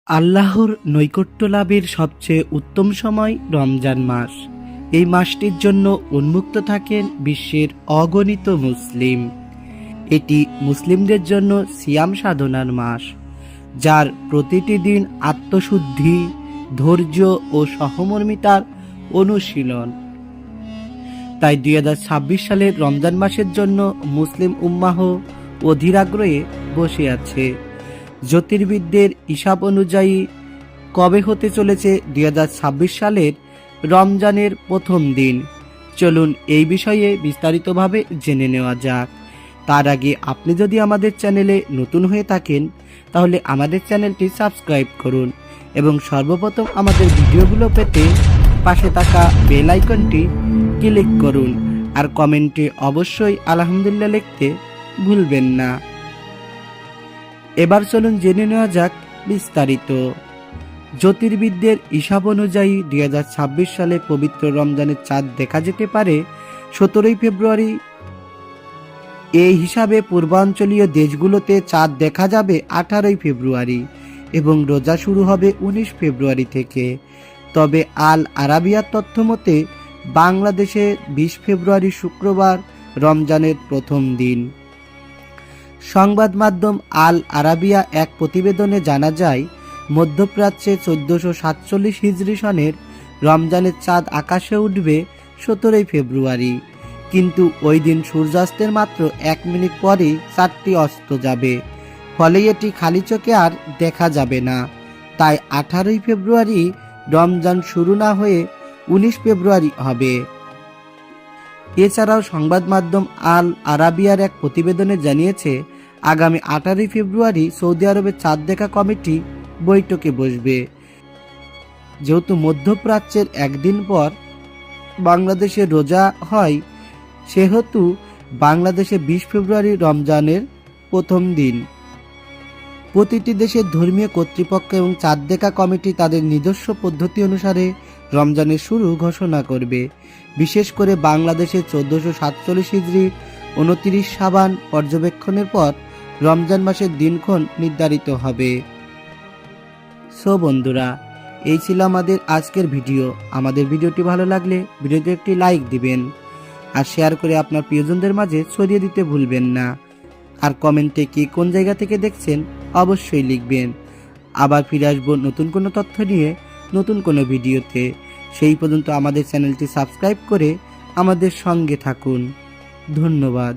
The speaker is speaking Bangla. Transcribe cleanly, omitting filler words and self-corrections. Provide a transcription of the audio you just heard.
আল্লাহর নৈকট্য লাভের সবচেয়ে উত্তম সময় রমজান মাস। এই মাসটির জন্য উন্মুক্ত থাকেন বিশ্বের অগণিত মুসলিম। এটি মুসলিমদের জন্য সিয়াম সাধনার মাস, যার প্রতিটি দিন আত্মশুদ্ধি, ধৈর্য ও সহমর্মিতার অনুশীলন। তাই 2026 সালের রমজান মাসের জন্য মুসলিম উম্মাহ অধীর আগ্রহে বসে আছে। জ্যোতির্বিদদের হিসাব অনুযায়ী কবে হতে চলেছে 2026 সালের রমজানের প্রথম দিন? চলুন এই বিষয়ে বিস্তারিতভাবে জেনে নেওয়া যাক। তার আগে আপনি যদি আমাদের চ্যানেলে নতুন হয়ে থাকেন তাহলে আমাদের চ্যানেলটি সাবস্ক্রাইব করুন এবং সর্বপ্রথম আমাদের ভিডিওগুলো পেতে পাশে থাকা বেল আইকনটি ক্লিক করুন। আর কমেন্টে অবশ্যই আলহামদুলিল্লাহ লিখতে ভুলবেন না। এবার চলুন জেনে নেওয়া যাক বিস্তারিত। জ্যোতির্বিদদের হিসাব অনুযায়ী 2026 সালে পবিত্র রমজানের চাঁদ দেখা যেতে পারে 17 ফেব্রুয়ারি। এই হিসাবে পূর্বাঞ্চলীয় দেশগুলোতে চাঁদ দেখা যাবে 18 ফেব্রুয়ারি এবং রোজা শুরু হবে 19 ফেব্রুয়ারি থেকে। তবে আল আরাবিয়ার তথ্য মতে বাংলাদেশে 20 ফেব্রুয়ারি শুক্রবার রমজানের প্রথম দিন। সংবাদ মাধ্যম আল আরাবিয়া এক প্রতিবেদনে জানা যায়, মধ্যপ্রাচ্যে 1447 হিজরি সনের রমজানের চাঁদ আকাশে উঠবে 17 ফেব্রুয়ারি, কিন্তু ওই দিন সূর্যাস্তের মাত্র 1 মিনিট পরেই চাঁদটি অস্ত যাবে। ফলে এটি খালি চোখে আর দেখা যাবে না। তাই 18 ফেব্রুয়ারি রমজান শুরু না হয়ে 19 ফেব্রুয়ারি হবে। এছাড়াও সংবাদ মাধ্যম আল আরাবিয়ার এক প্রতিবেদনে জানিয়েছে, আগামী 18 ফেব্রুয়ারি সৌদি আরবের চাঁদ দেখা কমিটি বৈঠকে বসবে। যেহেতু মধ্যপ্রাচ্যের একদিন পর বাংলাদেশে রোজা হয়, সেহেতু বাংলাদেশে 20 ফেব্রুয়ারি রমজানের প্রথম দিন। প্রতিটি দেশের ধর্মীয় কর্তৃপক্ষ এবং চাঁদ দেখা কমিটি তাদের নিজস্ব পদ্ধতি অনুসারে রমজানের শুরু ঘোষণা করবে। বিশেষ করে বাংলাদেশে 1447 হিজরি 29 শাবান পর্যবেক্ষণের পর রমজান মাসের দিনক্ষণ নির্ধারিত হবে। সো বন্ধুরা, এই ছিল আমাদের আজকের ভিডিও। আমাদের ভিডিওটি ভালো লাগলে ভিডিওতে একটি লাইক দিবেন আর শেয়ার করে আপনার প্রিয়জনদের মাঝে ছড়িয়ে দিতে ভুলবেন না। আর কমেন্টে কি কোন জায়গা থেকে দেখছেন অবশ্যই লিখবেন। আবার ফিরে আসবো নতুন কোনো তথ্য নিয়ে, নতুন কোনো ভিডিওতে। সেই পর্যন্ত আমাদের চ্যানেলটি সাবস্ক্রাইব করে আমাদের সঙ্গে থাকুন। ধন্যবাদ।